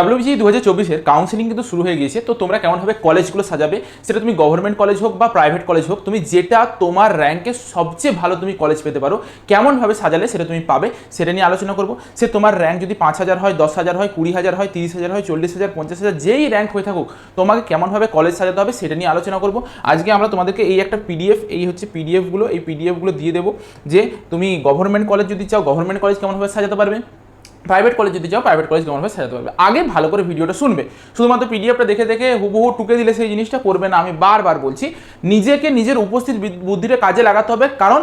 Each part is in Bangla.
WBCE 2024 কাউন্সিলিং কিন্তু শুরু হয়ে গিয়েছে। তো তোমরা কেমনভাবে কলেজগুলো সাজাবে, সেটা তুমি গভর্নমেন্ট কলেজ হোক বা প্রাইভেট কলেজ হোক, তুমি যেটা তোমার র্যাঙ্কে সবচেয়ে ভালো তুমি কলেজ পেতে পারো, কেমনভাবে সাজালে সেটা তুমি পাবে, সেটা নিয়ে আলোচনা করবো। সে তোমার র্যাঙ্ক যদি 5,000 হয়, 10,000 হয়, 20,000 হয়, 30,000 হয়, 40,000, 50,000, যেই র্যাঙ্ক হয়ে থাকুক, তোমাকে কেমনভাবে কলেজ সাজাতে হবে সেটা নিয়ে আলোচনা করবো। আজকে আমরা তোমাদেরকে এই একটা পিডিএফ, এই হচ্ছে পিডিএফগুলো, এই পিডিএফগুলো দিয়ে দেবো যে তুমি গভর্নমেন্ট কলেজ যদি চাও গভর্নমেন্ট কলেজ কেমনভাবে সাজাতে পারবে, প্রাইভেট কলেজ যদি চাও প্রাইভেট কলেজ কেমনভাবে সাজাতে পারবে। আগে ভালো করে ভিডিওটা শুনবে, শুধুমাত্র পিডিএফটা দেখে দেখে হুবহু টুকে দিলে সেই জিনিসটা করবে না। আমি বারবার বলছি, নিজেকে নিজের উপস্থিত বুদ্ধিটা কাজে লাগাতে হবে, কারণ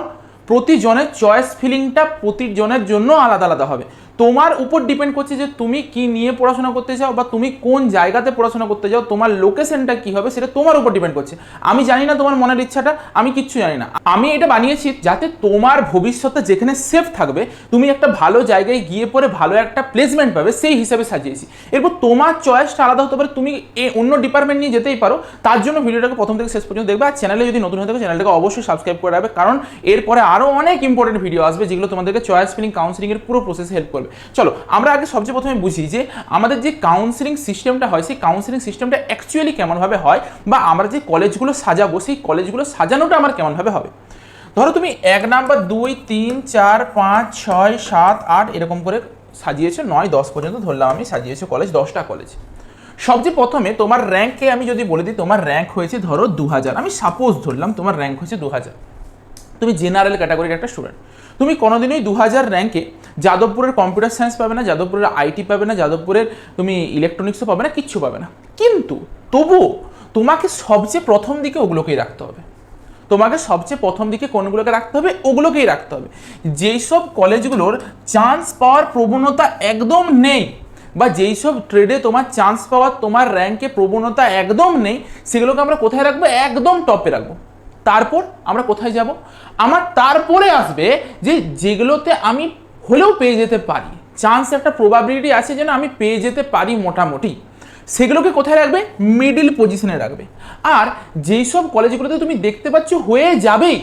প্রতিজনের চয়েস ফিলিংটা প্রতিজনের জন্য আলাদা আলাদা হবে। তোমার উপর ডিপেন্ড করছে যে তুমি কি নিয়ে পড়াশোনা করতে চাও বা তুমি কোন জায়গাতে পড়াশোনা করতে চাও, তোমার লোকেশনটা কি হবে সেটা তোমার উপর ডিপেন্ড করছে। আমি জানি না তোমার মনের ইচ্ছাটা, আমি কিচ্ছু জানি না। আমি এটা বানিয়েছি যাতে তোমার ভবিষ্যতে যেখানে সেফ থাকবে, তুমি একটা ভালো জায়গায় গিয়ে পরে ভালো একটা প্লেসমেন্ট পাবে, সেই হিসাবে সাজিয়েছি। এরপর তোমার চয়েসটা আলাদা হতে পারে, তুমি অন্য ডিপার্টমেন্ট নিয়ে যেতেই পারো। তার জন্য ভিডিওটাকে প্রথম থেকে শেষ পর্যন্ত দেখবে। আর চ্যানেলে যদি নতুন হয়ে থাকে চ্যানেলটাকে অবশ্যই সাবস্ক্রাইব করে রাখবে, কারণ এরপরে আরও অনেক ইম্পর্টেন্ট ভিডিও আসবে যেগুলো তোমাদেরকে চয়েস ফিলিং কাউন্সিলিংয়ের পুরো প্রসেসে হেল্প করবে। চলো আমরা আগে সবচেয়ে প্রথমে বুঝি যে আমাদের যে কাউন্সিলিং সিস্টেমটা হয়, সেই কাউন্সিলিং সিস্টেমটা অ্যাকচুয়ালি কেমনভাবে হয়, বা আমরা যে কলেজগুলো সাজাবো সেই কলেজগুলো সাজানোটা আমার কেমনভাবে হবে। ধরো তুমি 1 নাম্বার 2, 3, 4, 5, 6, 7, 8 এরকম করে সাজিয়েছো, 9, 10 পর্যন্ত ধরলাম আমি সাজিয়েছো কলেজ, 10টা কলেজ। সবচেয়ে প্রথমে তোমার র্যাঙ্ককে আমি যদি বলে দিই, তোমার র্যাঙ্ক হয়েছে ধরো 2000, আমি সাপোজ ধরলাম তোমার র্যাঙ্ক হয়েছে 2000, তুমি জেনারেল ক্যাটাগরির একটা স্টুডেন্ট। তুমি কোনোদিনই 2000 র্যাঙ্কে যাদবপুরের কম্পিউটার সায়েন্স পাবে না, যাদবপুরের আইটি পাবে না, যাদবপুরের তুমি ইলেকট্রনিক্সও পাবে না, কিচ্ছু পাবে না। কিন্তু তবুও তোমাকে সবচেয়ে প্রথম দিকে ওগুলোকেই রাখতে হবে। তোমাকে সবচেয়ে প্রথম দিকে কোনগুলোকে রাখতে হবে, ওগুলোকেই রাখতে হবে। যেই সব কলেজগুলোর চান্স পাওয়ার প্রবণতা একদম নেই, বা যেই সব ট্রেডে তোমার চান্স পাওয়ার তোমার র্যাঙ্কে প্রবণতা একদম নেই, সেগুলোকে আমরা কোথায় রাখবো? একদম টপে রাখবো। তারপর আমরা কোথায় যাব? আমার তারপরে আসবে যে যেগুলোতে আমি হলেও পেয়ে যেতে পারি, চান্স একটা প্রবাবিলিটি আছে যেন আমি পেয়ে যেতে পারি মোটামুটি, সেগুলোকে কোথায় রাখবে? মিডিল পজিশনে রাখবে। আর যেই সব কলেজগুলোতে তুমি দেখতে পাচ্ছ হয়ে যাবেই,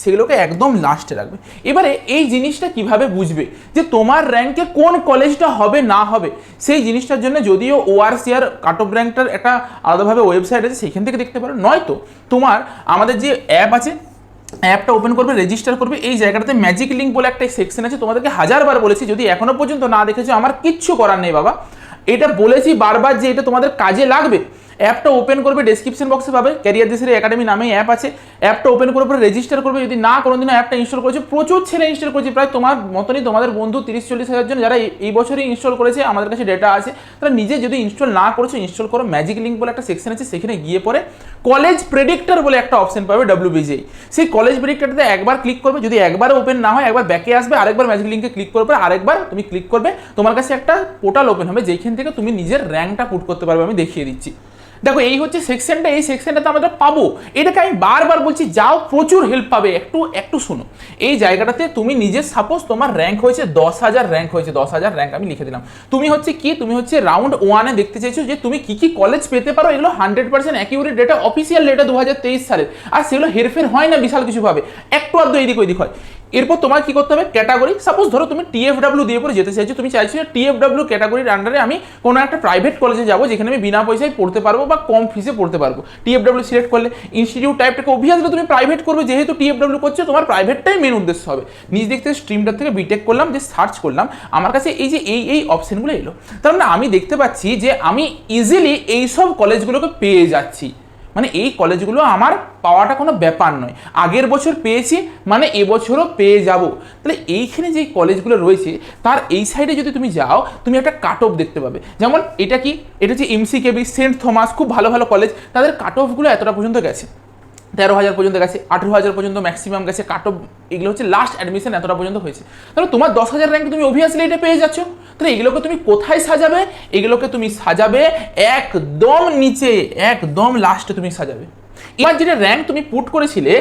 সেগুলোকে একদম লাস্টে রাখবে। এবারে এই জিনিসটা কিভাবে বুঝবে যে তোমার র্যাঙ্কে কোন কলেজটা হবে না হবে? সেই জিনিসটার জন্য যদিও ORCR কাট অফ র্যাঙ্কটার একটা আলাদাভাবে ওয়েবসাইট আছে, সেখান থেকে দেখতে পারো, নয়তো তোমার আমাদের যে অ্যাপ আছে, অ্যাপটা ওপেন করবে, রেজিস্টার করবে, এই জায়গাটাতে ম্যাজিক লিঙ্ক বলে একটা সেকশন আছে। তোমাদেরকে 1000বার বলেছি, যদি এখনো পর্যন্ত না দেখেছো আমার কিচ্ছু করার নেই বাবা, এটা বলেছি বারবার যে এটা তোমাদের কাজে লাগবে। অ্যাপটা ওপেন করবে, ডেসক্রিপশন বক্সে পাবে ক্যারিয়ার দেশের একাডেমি নামে অ্যাপ আছে। অ্যাপটা ওপেন করে পরে রেজিস্টার করবে। যদি না কোনোদিনও অ্যাপটা ইনস্টল করেছে, প্রচুর ছেলে ইনস্টল করেছে, প্রায় তোমার মতনই তোমাদের বন্ধু 30-40 হাজার জন যারা এই বছরই ইনস্টল করেছে, আমাদের কাছে ডেটা আছে। তারা নিজে যদি ইনস্টল না করেছো, ইনস্টল করো। ম্যাজিক লিঙ্ক বলে একটা সেকশন আছে, সেখানে গিয়ে পরে কলেজ প্রেডিক্টর বলে একটা অপশন পাবে WBCE। সেই কলেজ প্রেডিক্টরটাতে একবার ক্লিক করবে, যদি একবার ওপেন না হয় একবার ব্যাকে আসবে, আরেকবার ম্যাজিক লিঙ্কে ক্লিক করবে, আরেকবার তুমি ক্লিক করবে, তোমার কাছে একটা পোর্টাল ওপেন হবে যেখান থেকে তুমি নিজের র্যাঙ্কটা পুট করতে পারবে। আমি দেখিয়ে দিচ্ছি, দেখো এই হচ্ছে সেকশনটা। এই সেকশনটাতে আমরা পাবো, এটাকে আমি বারবার বলছি, যাও, প্রচুর হেল্প পাবে। একটু শোনো। এই জায়গাটাতে তুমি নিজের, সাপোজ তোমার র্যাঙ্ক হয়েছে 10,000 র্যাঙ্ক হয়েছে, 10,000 র্যাঙ্ক আমি লিখে দিলাম। তুমি হচ্ছে কি, তুমি হচ্ছে রাউন্ড 1-এ দেখতে চাইছো যে তুমি কি কি কলেজ পেতে পারো। এগুলো 100% অ্যাকিউরেট ডেটা, অফিসিয়াল ডেটা 2023 সালের, আর সেগুলো হেরফের হয় না বিশাল কিছুভাবে, একটু আধটু এদিক ওইদিক হয়। এরপর তোমার কি করতে হবে? ক্যাটাগরি, সাপোজ ধরো তুমি TFW দিয়ে পরে যেতে চাইছো, তুমি চাইছো TFW ক্যাটাগরির আন্ডারে আমি কোনো একটা প্রাইভেট কলেজে যাবো যেখানে আমি বিনা পয়সায় পড়তে পারবো বা কম ফিসে পড়তে পারবো। TFW সিলেক্ট করলে ইনস্টিটিউট টাইপটাকে অবভিয়াসলি তুমি প্রাইভেট করবে, যেহেতু TFW করছো তোমার প্রাইভেটটাই মেন উদ্দেশ্য হবে। নিজ দিক থেকে স্ট্রিমটার থেকে বিটেক করলাম, যে সার্চ করলাম, আমার কাছে এই যে এই অপশনগুলো এলো। তার মানে আমি দেখতে পাচ্ছি যে আমি ইজিলি এইসব কলেজগুলোকে পেয়ে যাচ্ছি, মানে এই কলেজগুলো আমার পাওয়াটা কোনো ব্যাপার নয়। আগের বছর পেয়েছি মানে এবছরও পেয়ে যাব। তাহলে এইখানে যে কলেজগুলো রয়েছে তার এই সাইডে যদি তুমি যাও, তুমি একটা কাট অফ দেখতে পাবে। যেমন এটা কি, এটা হচ্ছে MCKB, সেন্ট থমাস, খুব ভালো ভালো কলেজ, তাদের কাট অফগুলো এতটা পর্যন্ত গেছে, 13,000 পর্যন্ত গেছে, 18,000 পর্যন্ত ম্যাক্সিমাম গেছে কাট অফ। এগুলো হচ্ছে লাস্ট অ্যাডমিশন এতটা পর্যন্ত হয়েছে। তাহলে তোমার 10,000 র্যাঙ্ক তুমি অবভিয়াসলি এটা পেয়ে যাচ্ছ। তাহলে এগুলোকে তুমি কোথায় সাজাবে? এগুলোকে তুমি সাজাবে একদম নিচে, একদম লাস্টে তুমি সাজাবে। এবার যেটা র্যাঙ্ক তুমি পুট করেছিলে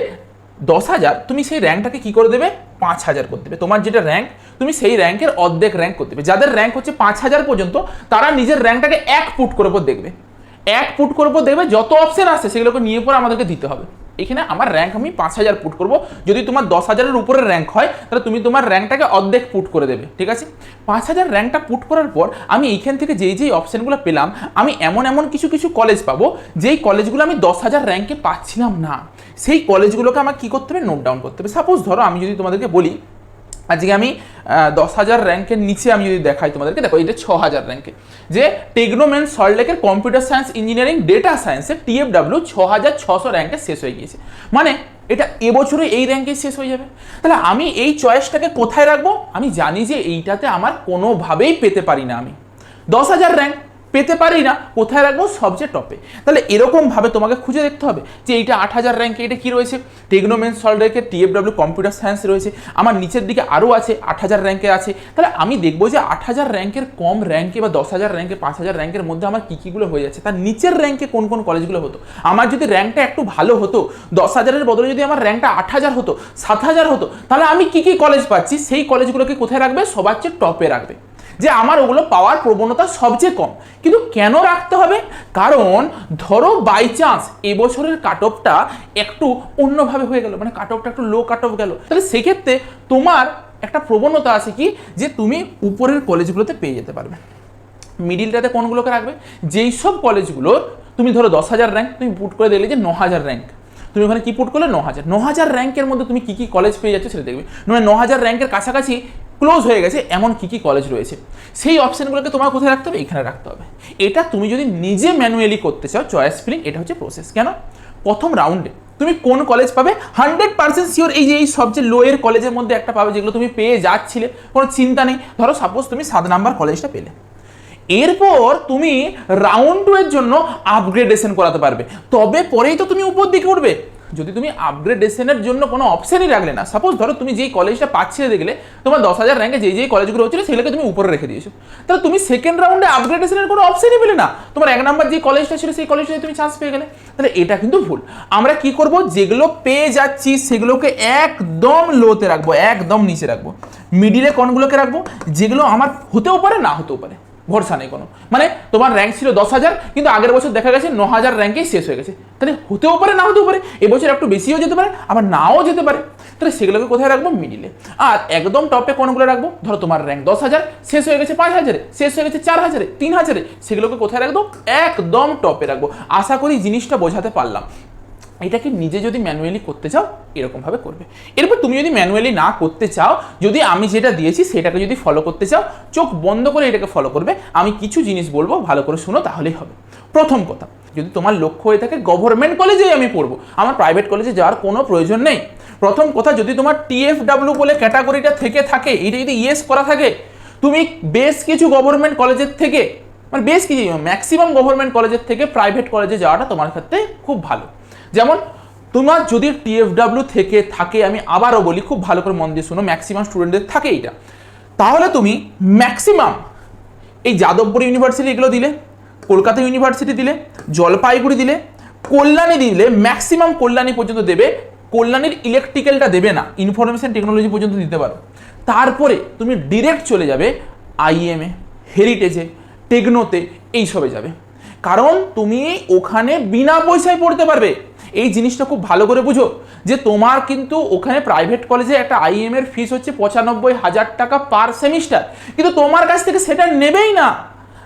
10,000, তুমি সেই র্যাঙ্কটাকে কি করে দেবে? 5,000 করে দেবে। তোমার যেটা র্যাঙ্ক, তুমি সেই র্যাঙ্কের অর্ধেক র্যাঙ্ক করতে দেবে। যাদের র্যাঙ্ক হচ্ছে 5,000 পর্যন্ত, তারা নিজের র্যাঙ্কটাকে 1 পুট করে দেখবে, 1 পুট করে দেখবে, যত অপশন আসছে সেগুলোকে নিয়ে পরে আমাদেরকে দিতে হবে। এখানে আমার র্যাঙ্ক আমি 5000 পুট করব। যদি তোমার 10,000-এর উপরে র্যাঙ্ক হয় তাহলে তুমি তোমার র্যাঙ্কটাকে অর্ধেক পুট করে দেবে, ঠিক আছে। 5000 র্যাঙ্কটা পুট করার পর আমি এইখান থেকে যেই অপশানগুলো পেলাম, আমি এমন কিছু কলেজ পাবো যেই কলেজগুলো আমি 10,000 র্যাঙ্কে পাচ্ছিলাম না, সেই কলেজগুলোকে আমার কী করতে হবে, নোট ডাউন করতে হবে। সাপোজ ধরো আমি যদি তোমাদেরকে বলি আজকে আমি 10,000 র্যাঙ্কের নিচে আমি যদি দেখাই তোমাদেরকে, দেখো এটা 6,000 র্যাঙ্কে, যে টেকনোমেন সল্টলেকের কম্পিউটার সায়েন্স ইঞ্জিনিয়ারিং ডেটা সায়েন্সের TFW 6,600 র্যাঙ্কে শেষ হয়ে গিয়েছে, মানে এটা এবছরে এই র্যাঙ্কে শেষ হয়ে যাবে। তাহলে আমি এই চয়েসটাকে কোথায় রাখবো? আমি জানি যে এইটাতে আমার কোনোভাবেই পেতে পারি না, আমি 10,000 র্যাঙ্ক পেতে পারি না, কোথায় রাখবো? সবচেয়ে টপে। তাহলে এরকমভাবে তোমাকে খুঁজে দেখতে হবে যে এইটা 8,000 র্যাঙ্কে, এটা কি রয়েছে, টেকনোমেন সল্টলেকের TFW কম্পিউটার সায়েন্স রয়েছে, আমার নিচের দিকে আরও আছে 8,000 র্যাঙ্কে আছে। তাহলে আমি দেখবো যে 8,000 র্যাঙ্কের কম র্যাঙ্কে বা 10,000 র্যাঙ্কে 5,000 র্যাঙ্কের মধ্যে আমার কী কীগুলো হয়ে যাচ্ছে, তার নিচের র্যাঙ্কে কোন কোন কলেজগুলো হতো। আমার যদি র্যাঙ্কটা একটু ভালো হতো, 10,000-এর বদলে যদি আমার র্যাঙ্কটা 8,000 হতো, 7,000 হতো, তাহলে আমি কী কী কলেজ পাচ্ছি, সেই কলেজগুলোকে কোথায় রাখবে? সবার চেয়ে টপে রাখবে, যে আমার ওগুলো পাওয়ার প্রবণতা সবচেয়ে কম। কিন্তু কেন রাখতে হবে? কারণ ধরো বাই চান্স এবছরের কাট অফটা একটু অন্যভাবে হয়ে গেল, মানে কাট অফটা একটু লো কাট অফ গেল, তাহলে সেক্ষেত্রে তোমার একটা প্রবণতা আছে কি, যে তুমি উপরের কলেজগুলোতে পেয়ে যেতে পারবে। মিডিলটাতে কোনগুলোকে রাখবে? যেই সব কলেজগুলো তুমি ধরো 10,000 র্যাঙ্ক, তুমি পুট করে দেখলে যে 9,000 র্যাঙ্ক, তুমি ওখানে কি পুট করলে 9,000 র্যাঙ্কের মধ্যে তুমি কি কি কলেজ পেয়ে যাচ্ছ সেটা দেখবে, মানে 9,000 র্যাঙ্কের কাছাকাছি ক্লোজ হয়ে গেছে এমন কি কি কলেজ রয়েছে, সেই অপশানগুলোকে তোমার কোথায় রাখতে হবে? এখানে রাখতে হবে। এটা তুমি যদি নিজে ম্যানুয়ালি করতে চাও, চয়েস ফিলিং, এটা হচ্ছে প্রসেস। কেন? প্রথম রাউন্ডে তুমি কোন কলেজ পাবে 100% শিওর, এই যে এই সবচেয়ে লোয়ের কলেজের মধ্যে একটা পাবে, যেগুলো তুমি পেয়ে যাচ্ছিলে, কোনো চিন্তা নেই। ধরো সাপোজ তুমি 7 নাম্বার কলেজটা পেলে, এরপর তুমি রাউন্ড 2 এর জন্য আপগ্রেডেশন করাতে পারবে, তবে পরেই তো তুমি উপর দিকে উঠবে। যদি তুমি আপগ্রেডেশনের জন্য কোনো অপশানই রাখলে না, সাপোজ ধরো তুমি যেই কলেজটা পাচ্ছিলে দেখলে তোমার 10,000 র্যাঙ্কে যেই কলেজগুলো হচ্ছিল সেগুলোকে তুমি উপরে রেখে দিয়েছো, তাহলে তুমি সেকেন্ড রাউন্ডে আপগ্রেডেশনের কোনো অপশানই পেলে না, তোমার 1 নাম্বার যে কলেজটা ছিল সেই কলেজটায় তুমি চান্স পেয়ে গেলে। তাহলে এটা কিন্তু ভুল। আমরা কি করব? যেগুলো পেয়ে যাচ্ছি সেগুলোকে একদম লোতে রাখবো, একদম নিচে রাখবো। মিডিলে কোনগুলোকে রাখবো? যেগুলো আমার হতেও পারে না হতেও পারে, ভরসা নেই কোনো, মানে তোমার র্যাঙ্ক ছিল 10,000 কিন্তু আগের বছর দেখা গেছে 9,000 র্যাঙ্কেই শেষ হয়ে গেছে, তাহলে হতেও পারে না হতেও পারে, এবছর একটু বেশিও যেতে পারে আবার নাও যেতে পারে, তাহলে সেগুলোকে কোথায় রাখবো? মিডিলে। আর একদম টপে কোনগুলো রাখবো? ধরো তোমার র্যাঙ্ক 10,000 শেষ হয়ে গেছে 5,000-এ, শেষ হয়ে গেছে 4,000-এ, 3,000-এ, সেগুলোকে কোথায় রাখবো? একদম টপে রাখবো। আশা করি জিনিসটা বোঝাতে পারলাম। এটাকে নিজে যদি ম্যানুয়ালি করতে চাও এরকমভাবে করবে। এরপর তুমি যদি ম্যানুয়ালি না করতে চাও, যদি আমি যেটা দিয়েছি সেটাকে যদি ফলো করতে চাও, চোখ বন্ধ করে এটাকে ফলো করবে। আমি কিছু জিনিস বলবো, ভালো করে শুনো, তাহলেই হবে। প্রথম কথা, যদি তোমার লক্ষ্য হয়ে থাকে গভর্নমেন্ট কলেজেই আমি পড়বো, আমার প্রাইভেট কলেজে যাওয়ার কোনো প্রয়োজন নেই। প্রথম কথা, যদি তোমার TFW বলে ক্যাটাগরিটা থেকে থাকে, এটা যদি ইয়েস করা থাকে, তুমি বেশ কিছু গভর্নমেন্ট কলেজের থেকে, মানে বেশ কিছু ম্যাক্সিমাম গভর্নমেন্ট কলেজের থেকে প্রাইভেট কলেজে যাওয়াটা তোমার ক্ষেত্রে খুব ভালো। যেমন তোমার যদি TFW থেকে থাকে, আমি আবারও বলি, খুব ভালো করে মন দিয়ে শুনো, ম্যাক্সিমাম স্টুডেন্টদের থাকে এইটা, তাহলে তুমি ম্যাক্সিমাম এই যাদবপুর ইউনিভার্সিটি এগুলো দিলে, কলকাতা ইউনিভার্সিটি দিলে, জলপাইগুড়ি দিলে, কল্যাণী দিলে, ম্যাক্সিমাম কল্যাণী পর্যন্ত দেবে। কল্যাণীর ইলেকট্রিক্যালটা দেবে না, ইনফরমেশন টেকনোলজি পর্যন্ত দিতে পারো। তারপরে তুমি ডিরেক্ট চলে যাবে IEM-এ, হেরিটেজে, টেকনোতে, এইসবে যাবে, কারণ তুমি ওখানে বিনা পয়সায় পড়তে পারবে। এই জিনিসটা খুব ভালো করে বুঝো, যে তোমার কিন্তু ওখানে প্রাইভেট কলেজে একটা IEM এর ফিস হচ্ছে 95,000 টাকা পার সেমিস্টার, কিন্তু তোমার কাছ থেকে সেটা নেবেই না।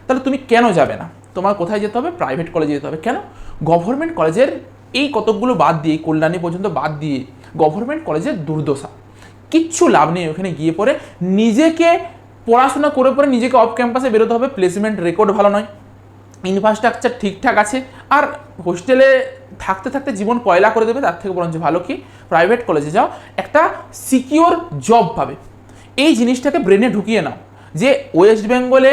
তাহলে তুমি কেন যাবে না? তোমার কোথায় যেতে হবে? প্রাইভেট কলেজে যেতে হবে। কেন? গভর্নমেন্ট কলেজের এই কতকগুলো বাদ দিয়ে, কল্যাণী পর্যন্ত বাদ দিয়ে, গভর্নমেন্ট কলেজের দুর্দশা, কিচ্ছু লাভ নেই ওখানে গিয়ে পড়ে। নিজেকে পড়াশোনা করে পরে নিজেকে অফ ক্যাম্পাসে বেরোতে হবে, প্লেসমেন্ট রেকর্ড ভালো নয়, ইনফ্রাস্ট্রাকচার ঠিকঠাক আছে, আর হোস্টেলে থাকতে থাকতে জীবন কয়লা করে দেবে, তার থেকে বরঞ্চ ভালো কি প্রাইভেট কলেজে যাও, একটা সিকিওর জব পাবে। এই জিনিসটাকে ব্রেনে ঢুকিয়ে নাও, যে ওয়েস্ট বেঙ্গলে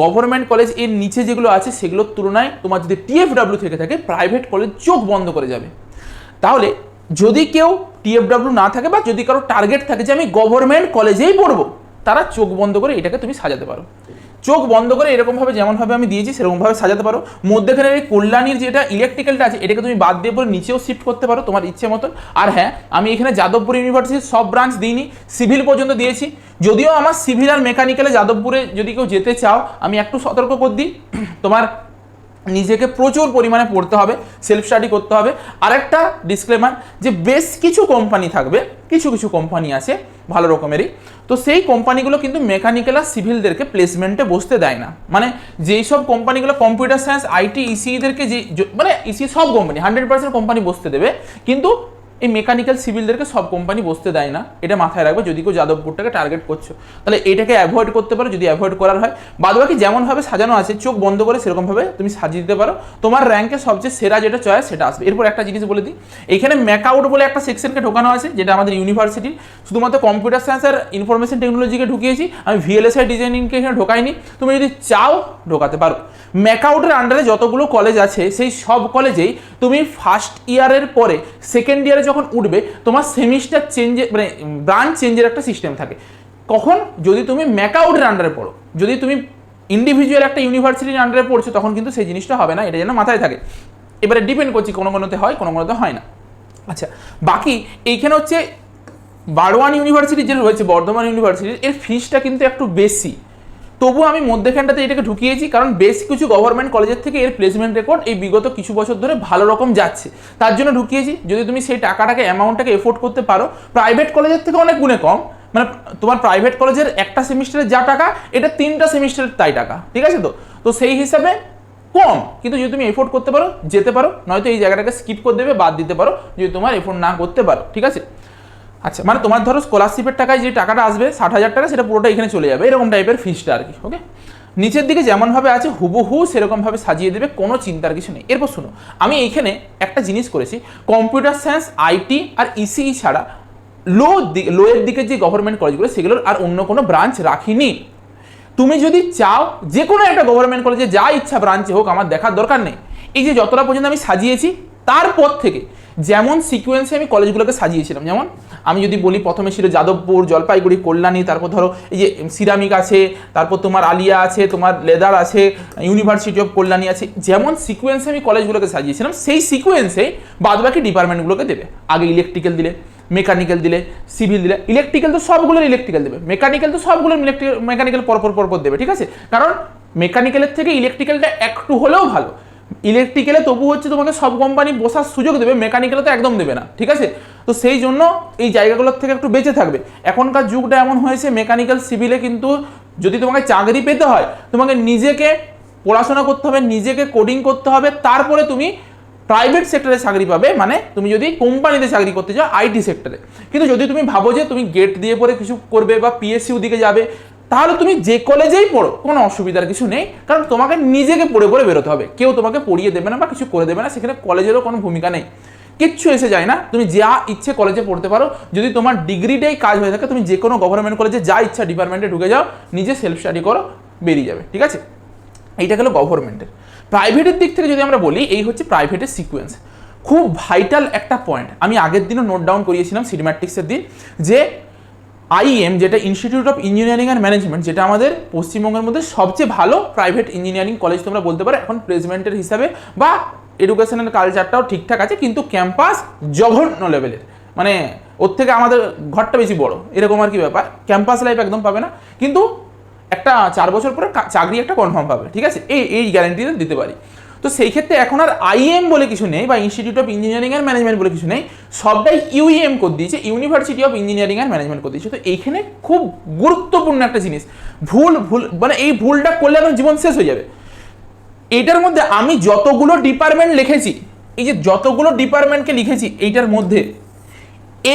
গভর্নমেন্ট কলেজ এর নিচে যেগুলো আছে সেগুলোর তুলনায় তোমার যদি TFW থেকে থাকে, প্রাইভেট কলেজ চোখ বন্ধ করে যাবে। তাহলে যদি কেউ TFW না থাকে, বা যদি কারো টার্গেট থাকে যে আমি গভর্নমেন্ট কলেজেই পড়বো, তারা চোখ বন্ধ করে এটাকে তুমি সাজাতে পারো। চোখ বন্ধ করে এরকমভাবে যেমনভাবে আমি দিয়েছি সেরকমভাবে সাজাতে পারো। মধ্যেখানে এই কল্যাণীর যেটা ইলেকট্রিক্যালটা আছে, এটাকে তুমি বাদ দিয়ে পরে নিচেও শিফট করতে পারো তোমার ইচ্ছে মতন। আর হ্যাঁ, আমি এখানে যাদবপুর ইউনিভার্সিটির সব ব্রাঞ্চ দিইনি, সিভিল পর্যন্ত দিয়েছি। যদিও আমার সিভিল আর মেকানিক্যালে যাদবপুরে যদি কেউ যেতে চাও, আমি একটু সতর্ক করে দিই, তোমার নিজেকে প্রচুর পরিমাণে পড়তে হবে, সেলফ স্টাডি করতে হবে। আরেকটা ডিসক্লেমার, যে বেশ কিছু কোম্পানি থাকবে, কিছু কিছু কোম্পানি আছে ভালো রকমেরই, তো সেই কোম্পানিগুলো কিন্তু মেকানিক্যাল আর সিভিলদেরকে প্লেসমেন্টে বসতে দেয় না। মানে যেই সব কোম্পানিগুলো কম্পিউটার সায়েন্স, আইটি, ইসিইদেরকে মানে ইসি সব কোম্পানি 100% কোম্পানি বসতে দেবে, কিন্তু এই মেকানিক্যাল সিভিলদেরকে সব কোম্পানি বসতে দেয় না। এটা মাথায় রাখবে যদি কেউ যাদবপুরটাকে টার্গেট করছো, তাহলে এটাকে অ্যাভয়েড করতে পারো যদি অ্যাভয়েড করার হয়। বাদবাকি যেমনভাবে সাজানো আছে চোখ বন্ধ করে সেরকমভাবে তুমি সাজিয়ে দিতে পারো, তোমার র্যাঙ্কে সবচেয়ে সেরা যেটা চয়েস সেটা আসবে। এরপর একটা জিনিস বলে দিই, এখানে ম্যাকআউট বলে একটা সেকশনকে ঢোকানো আছে, যেটা আমাদের ইউনিভার্সিটির শুধুমাত্র কম্পিউটার সায়েন্স আর ইনফরমেশন টেকনোলজিকে ঢুকিয়েছি, আমি ভিএলএসআই ডিজাইনিংকে এখানে ঢোকাইনি। তুমি যদি চাও ঢোকাতে পারো। ম্যাকআউটের আন্ডারে যতগুলো কলেজ আছে সেই সব কলেজেই তুমি ফার্স্ট ইয়ারের পরে সেকেন্ড ইয়ারে যখন উঠবে তোমার সেমিস্টার চেঞ্জের মানে ব্রাঞ্চ চেঞ্জের একটা সিস্টেম থাকে। কখন? যদি তুমি ম্যাকআউটের আন্ডারে পড়ো। যদি তুমি ইন্ডিভিজুয়াল একটা ইউনিভার্সিটির আন্ডারে পড়ছো তখন কিন্তু সেই জিনিসটা হবে না, এটা যেন মাথায় থাকে। এবারে ডিপেন্ড করছি, কোনো কোনোতে হয়, কোনো কোনোতে হয় না। আচ্ছা, বাকি এইখানে হচ্ছে বারওয়ান ইউনিভার্সিটি যেটা রয়েছে, বর্ধমান ইউনিভার্সিটির, এর ফিসটা কিন্তু একটু বেশি। তবু আমি মধ্যেখানটাতে এটাকে ঢুকিয়েছি, কারণ বেশ কিছু গভর্নমেন্ট কলেজের থেকে এর প্লেসমেন্ট রেকর্ড এই বিগত কিছু বছর ধরে ভালো রকম যাচ্ছে, তার জন্য ঢুকিয়েছি। যদি তুমি সেই টাকাটাকে অ্যামাউন্টটাকে এফোর্ড করতে পারো, প্রাইভেট কলেজের থেকে অনেক গুণে কম। মানে তোমার প্রাইভেট কলেজের একটা সেমিস্টারে যা টাকা, এটা 3টা সেমিস্টারের তাই টাকা, ঠিক আছে? তো সেই হিসাবে কম, কিন্তু যদি তুমি এফোর্ড করতে পারো যেতে পারো, নয়তো এই জায়গাটাকে স্কিপ করে দেবে, বাদ দিতে পারো যদি তোমার এফোর্ড না করতে পারো, ঠিক আছে? আচ্ছা, মানে তোমার ধরো স্কলারশিপের টাকায় যে টাকাটা আসবে 60,000 টাকা, সেটা পুরোটা এখানে চলে যাবে, এরকম টাইপের ফিসটা আর কি। ওকে, নিচের দিকে যেমনভাবে আছে হুবহু সেরকমভাবে সাজিয়ে দেবে, কোনো চিন্তার কিছু নেই। এরপর শুনো, আমি এইখানে একটা জিনিস করেছি, কম্পিউটার সায়েন্স, আইটি আর ইসিই ছাড়া লোয়ের দিকে যে গভর্নমেন্ট কলেজগুলো সেগুলোর আর অন্য কোনো ব্রাঞ্চ রাখিনি। তুমি যদি চাও যে কোনো একটা গভর্নমেন্ট কলেজে যা ইচ্ছা ব্রাঞ্চে হোক, আমার দেখার দরকার নেই। এই যে যতটা পর্যন্ত আমি সাজিয়েছি তারপর থেকে যেমন সিকোয়েন্সে আমি কলেজগুলোকে সাজিয়েছিলাম, যেমন আমি যদি বলি প্রথমে ছিল যাদবপুর, জলপাইগুড়ি, কল্যাণী, তারপর ধরো এই যে সিরামিক আছে, তারপর তোমার আলিয়া আছে, তোমার লেদার আছে, ইউনিভার্সিটি অফ কল্যাণী আছে, যেমন সিকোয়েন্সে আমি কলেজগুলোকে সাজিয়েছিলাম সেই সিকোয়েন্সেই বাদবাকি ডিপার্টমেন্টগুলোকে দেবে। আগে ইলেকট্রিক্যাল দিলে, মেকানিক্যাল দিলে, সিভিল দিলে, ইলেকট্রিক্যাল তো সবগুলোর ইলেকট্রিক্যাল দেবে, মেকানিক্যাল তো সবগুলোর মেকানিক্যাল পরপর দেবে, ঠিক আছে? কারণ মেকানিক্যালের থেকে ইলেকট্রিক্যালটা একটু হলেও ভালো। ইলেকট্রিক্যালে তবু হচ্ছে তোমাকে সব কোম্পানি বসার সুযোগ দেবে, মেকানিক্যালে তো একদম দেবে না, ঠিক আছে? তো সেই জন্য এই জায়গাগুলোর থেকে একটু বেঁচে থাকবে। এখনকার যুগটা এমন হয়েছে, মেকানিক্যাল সিভিলে কিন্তু যদি তোমাকে চাকরি পেতে হয় তোমাকে নিজেকে পড়াশোনা করতে হবে, নিজেকে কোডিং করতে হবে, তারপরে তুমি প্রাইভেট সেক্টরে চাকরি পাবে। মানে তুমি যদি কোম্পানিতে চাকরি করতে চাও আইটি সেক্টরে। কিন্তু যদি তুমি ভাবো যে তুমি গেট দিয়ে পরে কিছু করবে বা পিএসইউ দিকে যাবে, তাহলে তুমি যে কলেজেই পড়ো কোনো অসুবিধার কিছু নেই, কারণ তোমাকে নিজেকে পড়ে বেরোতে হবে, কেউ তোমাকে পড়িয়ে দেবে না বা কিছু করে দেবে না, সেখানে কলেজেরও কোনো ভূমিকা নেই, কিচ্ছু এসে যায় না। তুমি যা ইচ্ছে কলেজে পড়তে পারো, যদি তোমার ডিগ্রিটাই কাজ হয়ে থাকে তুমি যে কোনো গভর্নমেন্ট কলেজে যা ইচ্ছা ডিপার্টমেন্টে ঢুকে যাও, নিজে সেলফ স্টাডি করো, বেরিয়ে যাবে, ঠিক আছে? এইটা গেল গভর্নমেন্টের। প্রাইভেটের দিক থেকে যদি আমরা বলি, এই হচ্ছে প্রাইভেটের সিকোয়েন্স। খুব ভাইটাল একটা পয়েন্ট, আমি আগের দিনও নোট ডাউন করিয়েছিলাম সিনেম্যাটিক্সের দিন, যে আইএম যেটা institute of engineering and management, যেটা আমাদের পশ্চিমবঙ্গের মধ্যে সবচেয়ে ভালো প্রাইভেট ইঞ্জিনিয়ারিং কলেজ তোমরা বলতে পারো এখন প্লেসমেন্টের হিসাবে, বা এডুকেশনাল কালচারটাও ঠিকঠাক আছে, কিন্তু ক্যাম্পাস জঘন্য লেভেলের, মানে ওর থেকে আমাদের ঘরটা বেশি বড়, এরকম আর কি ব্যাপার। ক্যাম্পাস লাইফ একদম পাবে না, কিন্তু একটা 4 বছর পরে চাকরি একটা কনফার্ম পাবে, ঠিক আছে? এই গ্যারান্টিটা দিতে পারি। তো সেই ক্ষেত্রে এখন আর আইএম বলে কিছু নেই বা institute of engineering and management বলে কিছু নেই, সবটাই ইউইএম করে দিয়েছে, university of engineering and management করে দিয়েছে। তো এইখানে খুব গুরুত্বপূর্ণ একটা জিনিস, ভুল মানে এই ভুলটা করলে এখন জীবন শেষ হয়ে যাবে। এইটার মধ্যে আমি যতগুলো ডিপার্টমেন্ট লিখেছি, এই যে যতগুলো ডিপার্টমেন্টকে লিখেছি এইটার মধ্যে,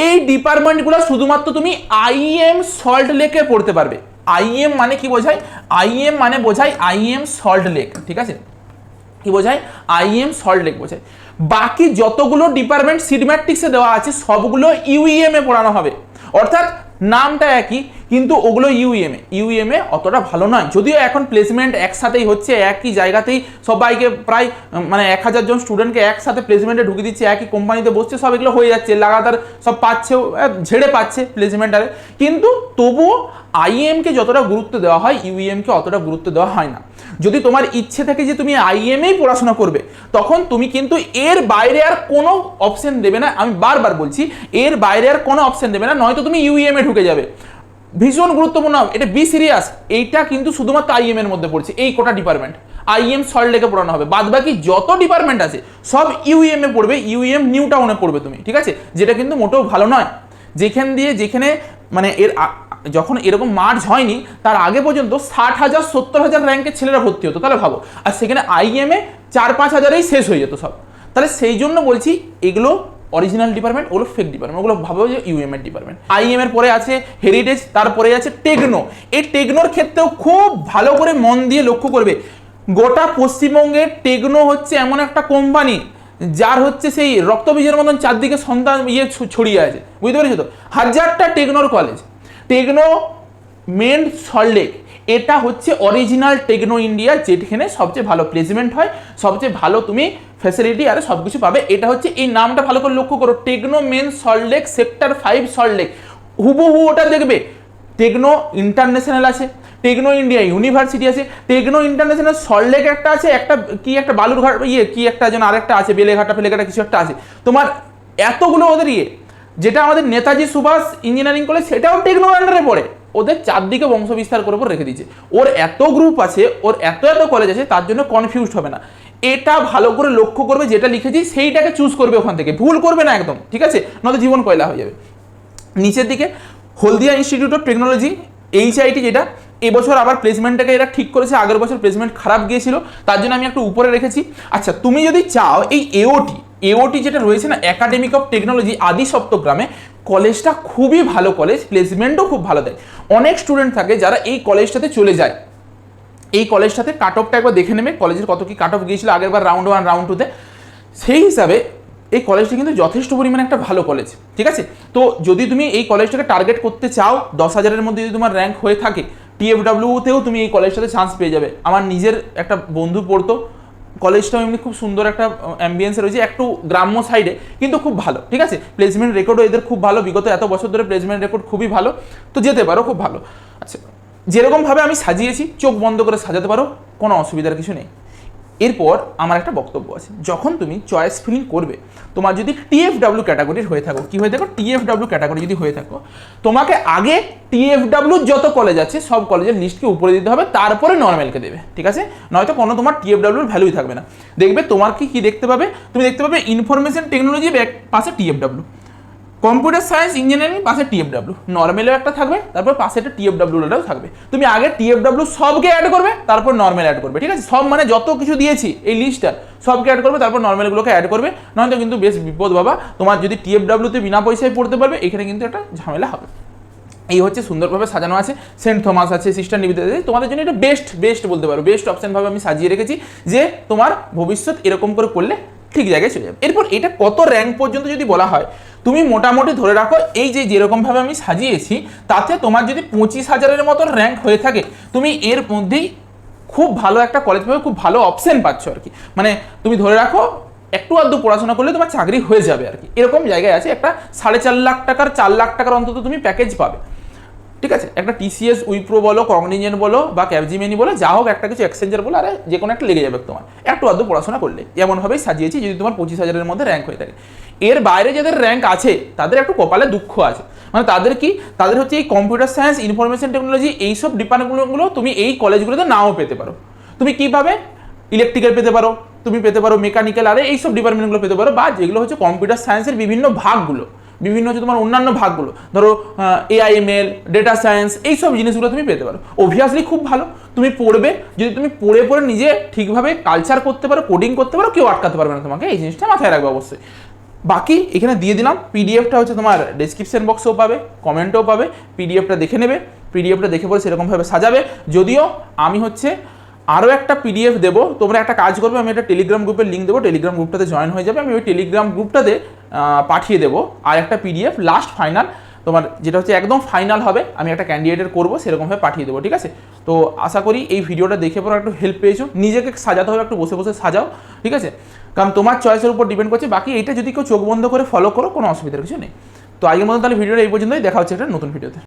এই ডিপার্টমেন্টগুলো শুধুমাত্র তুমি আইএম সল্ট লেকে পড়তে পারবে। আইএম মানে কি বোঝায়? আইএম মানে বোঝায় আইএম সল্ট লেক, ঠিক আছে? কি বোঝায়? আইএম সল্ট লেক বোঝায়। বাকি যতগুলো ডিপার্টমেন্ট সিডম্যাট্রিক্সে দেওয়া আছে সবগুলো ইউইএম এ পড়ানো হবে, অর্থাৎ নামটা একই কিন্তু ওগুলো ইউইএম এ অতটা ভালো নয়। যদিও এখন প্লেসমেন্ট একসাথেই হচ্ছে, একই জায়গাতেই সবাইকে প্রায় মানে 1000 জন স্টুডেন্টকে একসাথে প্লেসমেন্টে ঢুকিয়ে দিচ্ছে, একই কোম্পানিতে বসছে, সব এগুলো হয়ে যাচ্ছে, লাগাতার সব পাচ্ছেও, ঝেড়ে পাচ্ছে প্লেসমেন্টারে। কিন্তু তবুও আইএমকে যতটা গুরুত্ব দেওয়া হয় ইউইএমকে অতটা গুরুত্ব দেওয়া হয় না। যদি তোমার ইচ্ছে থাকে যে তুমি আইএমেই পড়াশোনা করবে, তখন তুমি কিন্তু এর বাইরে আর কোনো অপশন দেবে না। আমি বারবার বলছি, এর বাইরে আর কোনো অপশন দেবে না, নয়তো তুমি ইউইএম এ ঢুকে যাবে। ভীষণ গুরুত্বপূর্ণ, এটা বি সিরিয়াস। এইটা কিন্তু শুধুমাত্র আইএম এর মধ্যে পড়ছে, এই কোটা ডিপার্টমেন্ট। আইএম সল্টলেকে পড়ানো হবে, বাদ বাকি যত ডিপার্টমেন্ট আছে সব ইউএম এ পড়বে, ইউএম নিউ টাউনে পড়বে তুমি, ঠিক আছে, যেটা কিন্তু মোটেও ভালো নয়। যেখানে মানে যখন এরকম মার্চ হয়নি তার আগে পর্যন্ত 60,000 70,000 র্যাঙ্কের ছেলেরা ভর্তি হতো, তাহলে ভাবো, আর সেখানে আইএমএ 4-5 হাজারেই শেষ হয়ে যেত সব। তাহলে সেই জন্য বলছি এগুলো অরিজিনাল ডিপার্টমেন্ট, ওগুলো ফেক ডিপার্টমেন্ট, ওগুলো ভাবো যে ইউএম এর ডিপার্টমেন্ট। আইএম এর পরে আছে হেরিটেজ, তারপরে আছে টেকনো। এই টেকনোর ক্ষেত্রেও খুব ভালো করে মন দিয়ে লক্ষ্য করবে, গোটা পশ্চিমবঙ্গের টেকনো হচ্ছে এমন একটা কোম্পানি যার হচ্ছে সেই রক্তবীজের মতন চারদিকে সন্তান ছড়িয়ে আছে, বুঝতে পেরেছো তো? 1000টা টেকনোর কলেজ, টেকনো মেন সল্টলেক, এটা হচ্ছে অরিজিনাল টেকনো ইন্ডিয়া, যেখানে সবচেয়ে ভালো প্লেসমেন্ট হয়, সবচেয়ে ভালো তুমি ফ্যাসিলিটি আর সব কিছু পাবে। এটা হচ্ছে, এই নামটা ভালো করে লক্ষ্য করো, টেকনো মেন সল্টলেক সেক্টর 5 সল্টলেক, হুবহু ওটা দেখবে। টেকনো ইন্টারন্যাশনাল আছে, টেকনো ইন্ডিয়া ইউনিভার্সিটি আছে, টেকনো ইন্টারন্যাশনাল সল্টলেক একটা আছে, একটা কি একটা বালুরঘাট কি একটা যেন আরেকটা আছে, বেলেঘাটা ফেলেঘাটা কিছু একটা আছে, তোমার এতগুলো ওদের যেটা আমাদের নেতাজি সুভাষ ইঞ্জিনিয়ারিং কলেজ সেটাও টেকনো আন্ডারে পড়ে, ওদের চারদিকে বংশ বিস্তার করে রেখে দিয়েছে। ওর এত গ্রুপ আছে, ওর এত কলেজ আছে, তার জন্য কনফিউজড হবে না। এটা ভালো করে লক্ষ্য করবে, যেটা লিখেছি সেইটাকে চুজ করবে, ওখান থেকে ভুল করবে না একদম, ঠিক আছে, নয়তো জীবন কয়লা হয়ে যাবে। নিচের দিকে হলদিয়া ইনস্টিটিউট অফ টেকনোলজি, HIT, যেটা এবছর আবার প্লেসমেন্টটাকে এরা ঠিক করেছে, আগের বছর প্লেসমেন্ট খারাপ গিয়েছিল, তার জন্য আমি একটু উপরে রেখেছি। আচ্ছা, তুমি যদি চাও এই এওটি যেটা রয়েছে না, একাডেমিক অফ টেকনোলজি আদি সপ্তগ্রামে, কলেজটা খুবই ভালো কলেজ, প্লেসমেন্টও খুব ভালো দেয়। অনেক স্টুডেন্ট থাকে যারা এই কলেজটাতে চলে যায়। এই কলেজটাতে কাট অফটা একবার দেখে নেবে, কলেজের কত কি কাট অফ গিয়েছিল আগেরবার রাউন্ড 1 রাউন্ড 2তে, সেই হিসাবে এই কলেজটা কিন্তু যথেষ্ট পরিমাণে একটা ভালো কলেজ, ঠিক আছে। তো যদি তুমি এই কলেজটাকে টার্গেট করতে চাও, 10,000-এর মধ্যে যদি তোমার র্যাঙ্ক হয়ে থাকে, TFWতেও তুমি এই কলেজটাতে চান্স পেয়ে যাবে। আমার নিজের একটা বন্ধু পড়তো, কলেজটাও এমনি খুব সুন্দর একটা অ্যাম্বিয়েন্সে রয়েছে, একটু গ্রাম্য সাইডে, কিন্তু খুব ভালো, ঠিক আছে। প্লেসমেন্ট রেকর্ডও এদের খুব ভালো, বিগত এত বছর ধরে প্লেসমেন্ট রেকর্ড খুবই ভালো, তো যেতে পারো, খুব ভালো। আচ্ছা, যেরকমভাবে আমি সাজিয়েছি চোখ বন্ধ করে সাজাতে পারো, কোনো অসুবিধার কিছু নেই। এরপর আমার একটা বক্তব্য আছে, যখন তুমি চয়েস ফিলিং করবে, তোমার যদি TFW ক্যাটাগরির হয়ে থাকো, কি হয়ে থাকো, TFW ক্যাটাগরি যদি হয়ে থাকো, তোমাকে আগে TFW যত কলেজ আছে সব কলেজের লিস্টকে উপরে দিতে হবে, তারপরে নর্মালকে দেবে, ঠিক আছে, নয়তো কোনো তোমার TFW ভ্যালুই থাকবে না। দেখবে তোমার কি দেখতে পাবে, তুমি দেখতে পাবে ইনফরমেশন টেকনোলজি পাশে TFW, কম্পিউটার সায়েন্স ইঞ্জিনিয়ারিং পাশে TFW, নর্মালও একটা থাকবে, তারপর পাশে একটা TFWটাও থাকবে। তুমি আগে TFW সবকে অ্যাড করবে, তারপর নর্মাল অ্যাড করবে, ঠিক আছে, সব মানে যত কিছু দিয়েছি এই লিস্টটা সবকে অ্যাড করবে, তারপর নর্মালগুলোকে অ্যাড করবে, নয়তো কিন্তু বেশ বিপদ বাবা। তোমার যদি TFWতে বিনা পয়সায় পড়তে পারবে, এখানে কিন্তু একটা ঝামেলা হবে। এই হচ্ছে সুন্দরভাবে সাজানো আছে, সেন্ট থমাস আছে, সিস্টার নিবেদিতা আছে, তোমাদের জন্য এটা বেস্ট বলতে পারো, বেস্ট অপশনভাবে আমি সাজিয়ে রেখেছি, যে তোমার ভবিষ্যৎ এরকম করে করলে ঠিক জায়গায় চলে যাবে। এরপর এটা কত র্যাঙ্ক পর্যন্ত যদি বলা হয়, তুমি মোটামুটি ধরে রাখো এই যে যেরকমভাবে আমি সাজিয়েছি, তাতে তোমার যদি 25,000-এর মতো র্যাঙ্ক হয়ে থাকে, তুমি এর মধ্যেই খুব ভালো একটা কলেজ পাবে, খুব ভালো অপশন পাচ্ছ আর কি। মানে তুমি ধরে রাখো একটু আধটু পড়াশোনা করলে তোমার চাকরি হয়ে যাবে আর কি, এরকম জায়গায় আছে। একটা 4.5 লাখ টাকার 4 লাখ টাকার অন্তত তুমি প্যাকেজ পাবে, ঠিক আছে। একটা TCS, উইপ্রো বলো, কগনিজেন্ট বলো, বা ক্যাপজিমিনি বলো, যা হোক একটা কিছু এক্সচেঞ্জার বলো, আরে যে কোনো একটা লেগে যাবে তোমার একটু আধটু পড়াশোনা করলে। এমনভাবেই সাজিয়েছি যদি তোমার 25,000-এর মধ্যে র্যাঙ্ক হয়ে থাকে। এর বাইরে যাদের র্যাঙ্ক আছে তাদের একটু কপালে দুঃখ আছে, মানে তাদের হচ্ছে এই কম্পিউটার সায়েন্স, ইনফরমেশন টেকনোলজি, এইসব ডিপার্টমেন্টগুলো তুমি এই কলেজগুলোতে নাও পেতে পারো। তুমি কীভাবে ইলেকট্রিক্যাল পেতে পারো, তুমি পেতে পারো মেকানিক্যাল, আরে এইসব ডিপার্টমেন্টগুলো পেতে পারো, বা যেগুলো হচ্ছে কম্পিউটার সায়েন্সের বিভিন্ন ভাগগুলো, বিভিন্ন হচ্ছে তোমার অন্যান্য ভাগগুলো, ধরো AIML, ডেটা সায়েন্স, এইসব জিনিসগুলো তুমি পেতে পারো। অবভিয়াসলি খুব ভালো, তুমি পড়বে, যদি তুমি পড়ে নিজে ঠিকভাবে কালচার করতে পারো, কোডিং করতে পারো, কেউ আটকাতে পারবে না তোমাকে, এই জিনিসটা মাথায় রাখবে অবশ্যই। বাকি এখানে দিয়ে দিলাম, PDFটা হচ্ছে তোমার ডেসক্রিপশন বক্সেও পাবে, কমেন্টেও পাবে, PDFটা দেখে নেবে, PDFটা দেখে পরে সেরকমভাবে সাজাবে। যদিও আমি হচ্ছে আরও একটা PDF দেবো, তোমরা একটা কাজ করবে, আমি একটা টেলিগ্রাম গ্রুপের লিঙ্ক দেবো, টেলিগ্রাম গ্রুপটাতে জয়েন হয়ে যাবে, আমি ওই টেলিগ্রাম গ্রুপটাতে পাঠিয়ে দেবো আর একটা PDF লাস্ট ফাইনাল, তোমার যেটা হচ্ছে একদম ফাইনাল হবে, আমি একটা ক্যান্ডিডেটের করবো, সেরকমভাবে পাঠিয়ে দেবো, ঠিক আছে। তো আশা করি এই ভিডিওটা দেখে পরে একটু হেল্প পেয়েছো, নিজেকে সাজাতে হবে, একটু বসে সাজাও, ঠিক আছে, কারণ তোমার চয়েসের উপর ডিপেন্ড করছে। বাকি এইটা যদি কেউ চোখ বন্ধ করে ফলো করো, কোনো অসুবিধার কিছু নেই। তো আগের মতো তাহলে ভিডিওটা এই পর্যন্তই, দেখা হচ্ছে একটা নতুন ভিডিওতে।